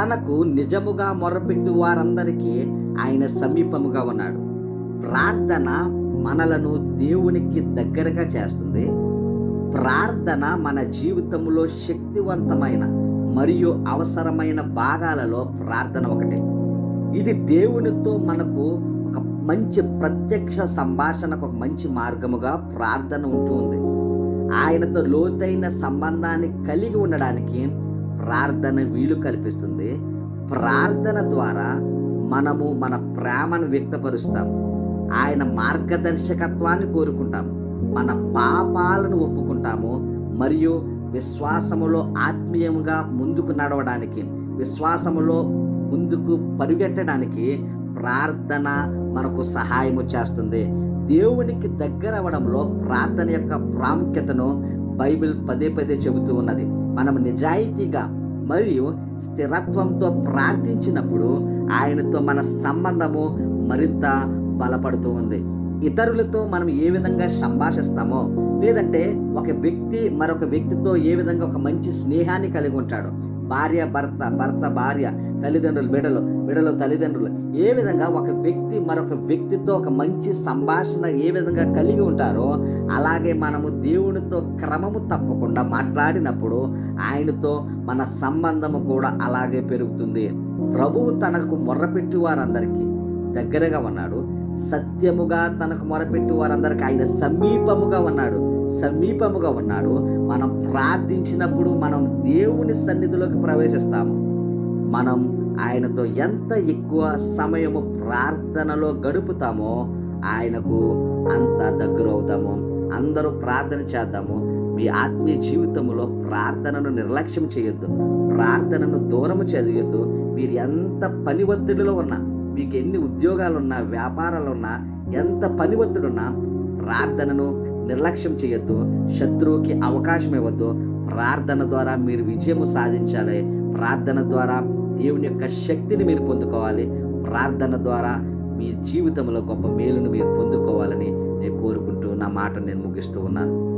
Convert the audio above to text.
తనకు నిజముగా మొరపెట్టు వారందరికీ ఆయన సమీపముగా ఉన్నాడు. ప్రార్థన మనలను దేవునికి దగ్గరగా చేస్తుంది. ప్రార్థన మన జీవితంలో శక్తివంతమైన మరియు అవసరమైన భాగాలలో ప్రార్థన ఒకటి. ఇది దేవునితో మనకు ఒక మంచి ప్రత్యక్ష సంభాషణకు ఒక మంచి మార్గముగా ప్రార్థన ఉంటుంది. ఆయనతో లోతైన సంబంధాన్ని కలిగి ఉండడానికి ప్రార్థన వీలు కల్పిస్తుంది. ప్రార్థన ద్వారా మనము మన ప్రేమను వ్యక్తపరుస్తాము, ఆయన మార్గదర్శకత్వాన్ని కోరుకుంటాము, మన పాపాలను ఒప్పుకుంటాము మరియు విశ్వాసములో ఆత్మీయంగా ముందుకు నడవడానికి, విశ్వాసములో ముందుకు పరిగెట్టడానికి ప్రార్థన మనకు సహాయము చేస్తుంది. దేవునికి దగ్గర అవ్వడంలో ప్రార్థన యొక్క ప్రాముఖ్యతను బైబిల్ పదే పదే చెబుతూ ఉన్నది. మనం నిజాయితీగా మరియు స్థిరత్వంతో ప్రార్థించినప్పుడు ఆయనతో మన సంబంధము మరింత బలపడుతూ ఉంది. ఇతరులతో మనం ఏ విధంగా సంభాషిస్తామో, లేదంటే ఒక వ్యక్తి మరొక వ్యక్తితో ఏ విధంగా ఒక మంచి స్నేహాన్ని కలిగి ఉంటాడో, భార్య భర్త, భర్త భార్య, తల్లిదండ్రులు బిడ్డలు, బిడ్డలు తల్లిదండ్రులు, ఏ విధంగా ఒక వ్యక్తి మరొక వ్యక్తితో ఒక మంచి సంభాషణ ఏ విధంగా కలిగి ఉంటారో, అలాగే మనము దేవునితో క్రమము తప్పకుండా మాట్లాడినప్పుడు ఆయనతో మన సంబంధము కూడా అలాగే పెరుగుతుంది. ప్రభువు తనకు మొర్రపెట్టు వారందరికీ దగ్గరగా ఉన్నాడు. సత్యముగా తనకు మొరపెట్టు వారందరికీ ఆయన సమీపముగా ఉన్నాడు. మనం ప్రార్థించినప్పుడు మనం దేవుని సన్నిధిలోకి ప్రవేశిస్తాము. మనం ఆయనతో ఎంత ఎక్కువ సమయము ప్రార్థనలో గడుపుతామో ఆయనకు అంత దగ్గర అవుతాము. అందరూ ప్రార్థన చేద్దాము. మీ ఆత్మీయ జీవితంలో ప్రార్థనను నిర్లక్ష్యం చేయొద్దు, ప్రార్థనను దూరము చేయొద్దు. మీరు ఎంత పని ఒత్తిడిలో ఉన్నా, మీకు ఎన్ని ఉద్యోగాలున్నా, వ్యాపారాలున్నా, ఎంత పని ఒత్తిడున్నా ప్రార్థనను నిర్లక్ష్యం చేయొద్దు. శత్రువుకి అవకాశం ఇవ్వద్దు. ప్రార్థన ద్వారా మీరు విజయము సాధించాలి. ప్రార్థన ద్వారా దేవుని యొక్క శక్తిని మీరు పొందుకోవాలి. ప్రార్థన ద్వారా మీ జీవితంలో గొప్ప మేలును మీరు పొందుకోవాలని నేను కోరుకుంటూ నా మాట నేను ముగిస్తూ ఉన్నాను.